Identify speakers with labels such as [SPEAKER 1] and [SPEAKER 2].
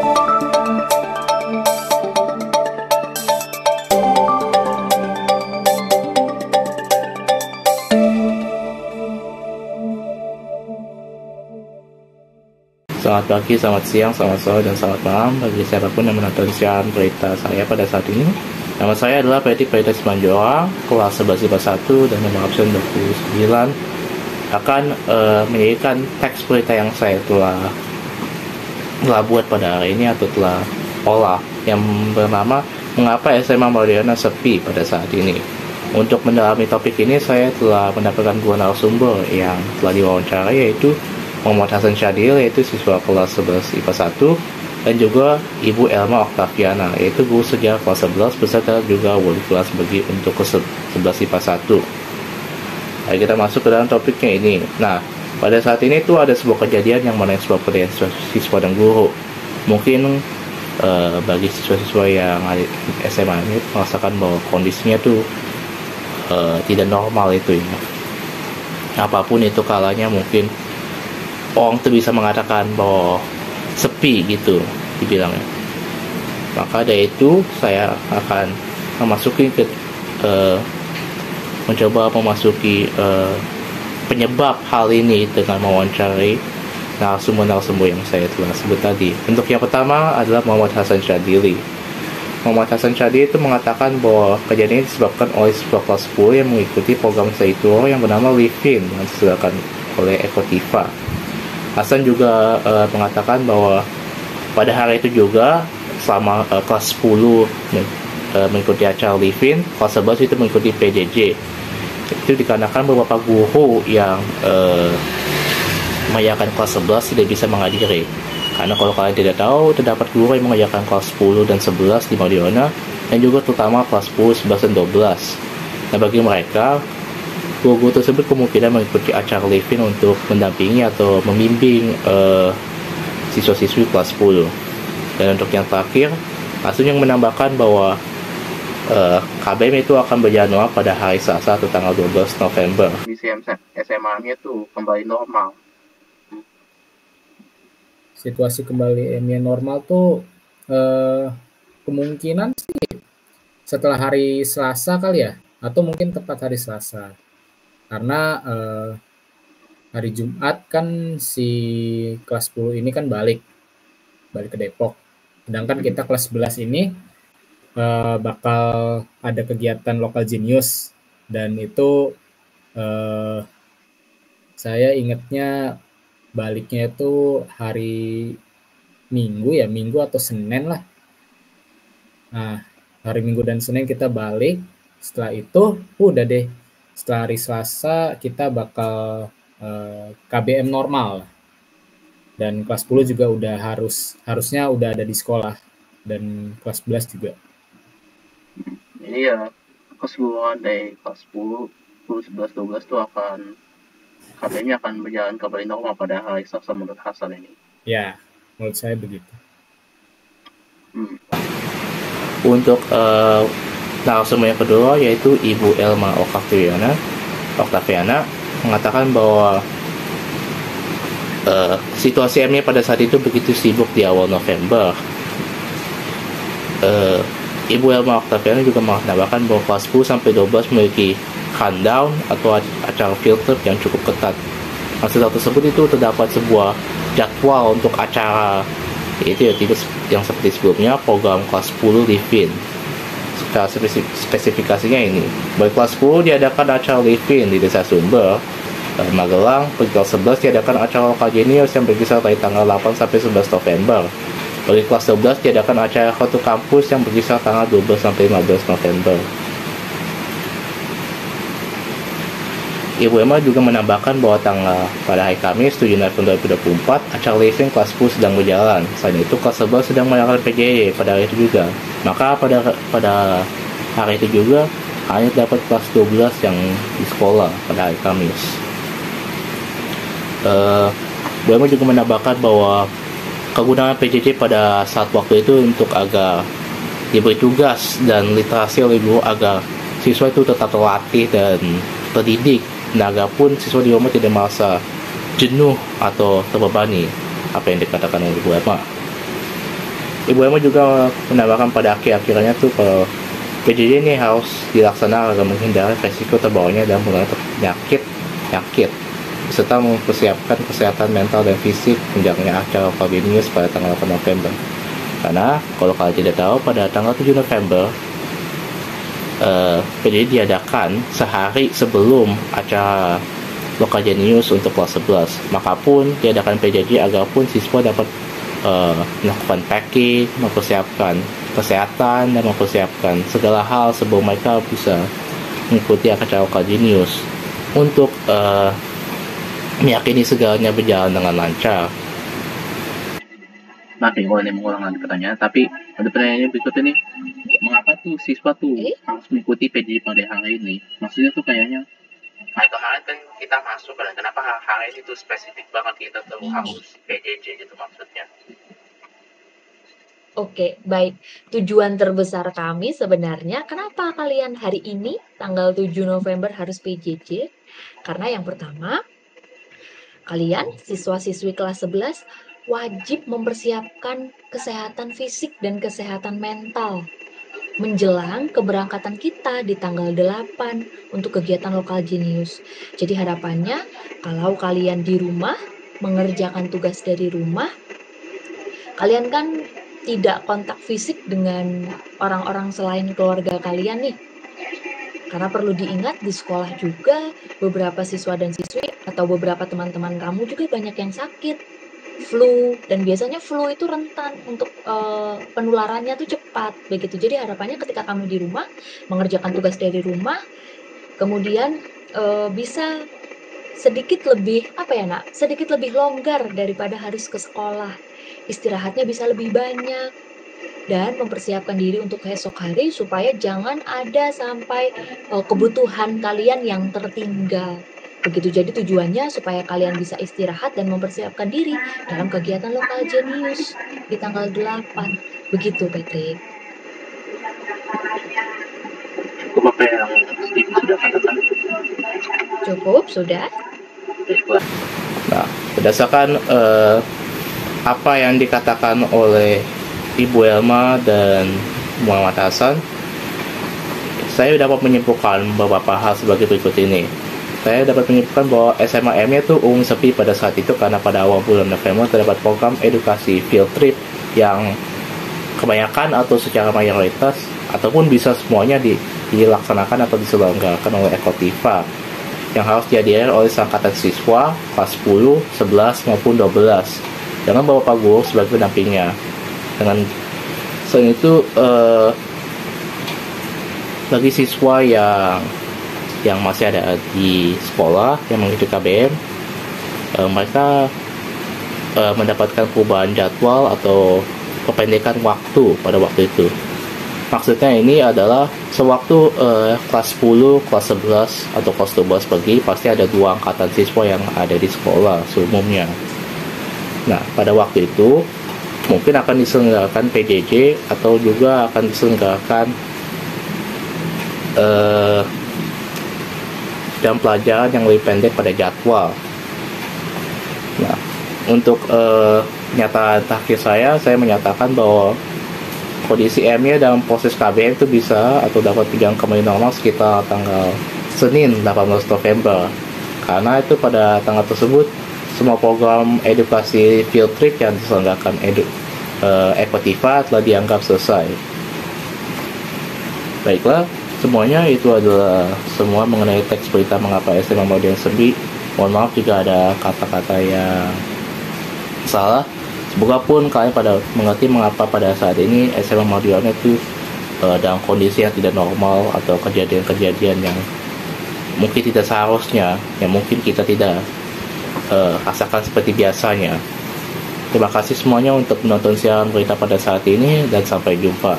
[SPEAKER 1] Selamat pagi, selamat siang, selamat sore, dan selamat malam bagi siapapun yang menonton siaran berita saya pada saat ini. Nama saya adalah Peti Simanjorang, kelas 11 IPA 1 dan nomor absen 29, akan menjadikan teks berita yang saya telah buat pada hari ini atau telah olah, yang bernama Mengapa SMA Maudiana Sepi pada saat ini. Untuk mendalami topik ini, saya telah mendapatkan dua narasumber yang telah diwawancara, yaitu Muhammad Hasan Syadil, yaitu siswa kelas 11 IPA 1, dan juga Ibu Elma Oktaviana, yaitu guru sejarah kelas 11 beserta juga wali kelas bagi untuk kelas 11 IPA 1. Nah, kita masuk ke dalam topiknya ini. Nah, pada saat ini tuh ada sebuah kejadian yang menyebabkan siswa dan guru. Mungkin bagi siswa-siswa yang ada SMA ini merasakan bahwa kondisinya tuh tidak normal itu ya. Apapun itu kalanya mungkin orang tuh bisa mengatakan bahwa sepi gitu dibilangnya. Maka dari itu saya akan mencoba memasuki penyebab hal ini dengan mewawancarai narasumber yang saya telah sebut tadi. Untuk yang pertama adalah Muhammad Hasan Syadili. Muhammad Hasan Syadili itu mengatakan bahwa kejadian ini disebabkan oleh siswa kelas 10 yang mengikuti program Saito yang bernama Livin yang disediakan oleh Ekotiva. Hasan juga mengatakan bahwa pada hari itu juga selama kelas 10 mengikuti acara Livin, kelas 11 itu mengikuti PJJ. Itu dikarenakan beberapa guru yang mengajarkan kelas 11 tidak bisa menghadiri. Karena kalau kalian tidak tahu, terdapat guru yang mengajarkan kelas 10 dan 11 di Maudiana, dan juga terutama kelas 10, 11, dan 12. Nah, bagi mereka, guru tersebut kemungkinan mengikuti acara Livin untuk mendampingi atau membimbing siswa-siswi kelas 10. Dan untuk yang terakhir, Hasan yang menambahkan bahwa KBM itu akan berjalan pada hari Selasa atau tanggal 12 November.
[SPEAKER 2] Di SMA-nya tuh kembali normal.
[SPEAKER 3] Situasi kembali normal tuh kemungkinan sih setelah hari Selasa kali ya, atau mungkin tepat hari Selasa. Karena hari Jumat kan si kelas 10 ini kan balik ke Depok. Sedangkan kita kelas 11 ini bakal ada kegiatan Local Genius, dan itu saya ingatnya baliknya itu hari Minggu atau Senin lah. Nah, hari Minggu dan Senin kita balik. Setelah itu udah deh, setelah hari Selasa kita bakal KBM normal, dan kelas 10 juga udah harusnya udah ada di sekolah, dan kelas 11 juga.
[SPEAKER 2] Iya, keseluruhan dari kelas 10, 11, 12 tuh KBM-nya akan berjalan kembali normal pada hari Selasa menurut Hasan ini.
[SPEAKER 3] Ya, menurut saya begitu.
[SPEAKER 1] Untuk narasumber yang kedua, yaitu Ibu Elma Oktaviana mengatakan bahwa situasi M-nya pada saat itu begitu sibuk di awal November. Ibu Elma Oktaviana juga menambahkan bahwa kelas 10 sampai 12 memiliki countdown atau acara field trip yang cukup ketat. Setelah tersebut itu terdapat sebuah jadwal untuk acara, yaitu yang seperti sebelumnya program kelas 10 Livin. Secara spesifikasinya ini, bagi kelas 10 diadakan acara Livin di Desa Sumber, Magelang. Bagi kelas 11 diadakan acara Local Genius yang berkisar dari tanggal 8 sampai 11 November. Bagi kelas 12 diadakan acara Foto Kampus yang berkisar tanggal 12 sampai 15 November. Ibu Emma juga menambahkan bahwa pada hari Kamis 7 November 2024 acara Livin kelas 10 sedang berjalan. Selain itu kelas 11 sedang melakukan PJJ pada hari itu juga. Maka pada hari itu juga hanya dapat kelas 12 yang di sekolah pada hari Kamis. Bu Emma juga menambahkan bahwa kegunaan PJJ pada saat waktu itu untuk agar diberi tugas dan literasi oleh guru agar siswa itu tetap terlatih dan terdidik. Agar pun siswa di rumah tidak merasa jenuh atau terbebani, apa yang dikatakan oleh Bu Emma. Ibu Emma juga menambahkan pada akhir-akhirnya tuh kalau PJJ ini harus dilaksanakan agar menghindari resiko terbawanya dalam penularan penyakit serta mempersiapkan kesehatan mental dan fisik menjalankan acara Kalbinius pada tanggal 8 November. Karena kalau kalian tidak tahu, pada tanggal 7 November PJJ diadakan sehari sebelum acara Lokal Genius untuk kelas 11. Maka pun diadakan PJJ agar pun siswa dapat melakukan packing, mempersiapkan kesehatan, dan mempersiapkan segala hal sebelum mereka bisa mengikuti acara Lokal Genius untuk meyakini segalanya berjalan dengan lancar.
[SPEAKER 2] Maaf nih, ini mengulang lagi pertanyaan, tapi ada pertanyaan berikut ini. Mengapa tuh siswa tuh harus mengikuti PJJ pada hari ini? Maksudnya tuh kayaknya kayak kemarin kan kita masuk, kenapa hari ini tuh spesifik banget kita tuh harus PJJ gitu maksudnya?
[SPEAKER 4] Oke, baik. Tujuan terbesar kami sebenarnya, kenapa kalian hari ini, tanggal 7 November harus PJJ? Karena yang pertama, kalian siswa-siswi kelas 11 wajib mempersiapkan kesehatan fisik dan kesehatan mental menjelang keberangkatan kita di tanggal 8 untuk kegiatan Lokal Genius. Jadi harapannya kalau kalian di rumah mengerjakan tugas dari rumah, kalian kan tidak kontak fisik dengan orang-orang selain keluarga kalian nih. Karena perlu diingat di sekolah juga beberapa siswa dan siswi atau beberapa teman-teman kamu juga banyak yang sakit flu, dan biasanya flu itu rentan untuk penularannya tuh cepat begitu. Jadi harapannya ketika kamu di rumah mengerjakan tugas dari rumah, kemudian bisa sedikit lebih sedikit lebih longgar daripada harus ke sekolah, istirahatnya bisa lebih banyak, dan mempersiapkan diri untuk esok hari supaya jangan ada sampai kebutuhan kalian yang tertinggal. Begitu, jadi tujuannya supaya kalian bisa istirahat dan mempersiapkan diri dalam kegiatan Lokal Genius di tanggal 8. Begitu, Patrick.
[SPEAKER 2] Cukup apa yang Ibu sudah katakan?
[SPEAKER 4] Cukup, sudah.
[SPEAKER 1] Nah, berdasarkan apa yang dikatakan oleh Ibu Elma dan Muhammad Hasan, saya dapat menyimpulkan beberapa hal sebagai berikut ini. Saya dapat menyimpulkan bahwa SMA-M-nya itu umum sepi pada saat itu karena pada awal bulan November terdapat program edukasi field trip yang kebanyakan atau secara mayoritas ataupun bisa semuanya dilaksanakan atau diselenggarakan oleh Ekotiva yang harus dihadiri oleh seangkatan siswa kelas 10, 11 maupun 12 dengan beberapa guru sebagai pendampingnya. Dengan selain itu bagi siswa yang masih ada di sekolah yang mengikuti KBM, mereka mendapatkan perubahan jadwal atau kependekan waktu pada waktu itu. Maksudnya ini adalah sewaktu kelas 10, kelas 11 atau kelas 12 pergi, pasti ada 2 angkatan siswa yang ada di sekolah seumumnya. Nah, pada waktu itu mungkin akan diselenggarakan PJJ atau juga akan diselenggarakan jam pelajaran yang lebih pendek pada jadwal. Nah, untuk nyataan terakhir saya menyatakan bahwa kondisi M-nya dalam proses KBM itu bisa atau dapat berjalan kembali normal sekitar tanggal Senin 18 November. Karena itu pada tanggal tersebut semua program edukasi field trip yang diselenggarakan Ekotiva telah dianggap selesai. Baiklah, semuanya itu adalah semua mengenai teks berita mengapa SMA Modern Sembi. Mohon maaf jika ada kata-kata yang salah. Semoga pun kalian pada mengerti mengapa pada saat ini SMA Modern itu dalam kondisi yang tidak normal atau kejadian-kejadian yang mungkin tidak seharusnya, yang mungkin kita tidak rasakan seperti biasanya. Terima kasih semuanya untuk menonton siaran berita pada saat ini dan sampai jumpa.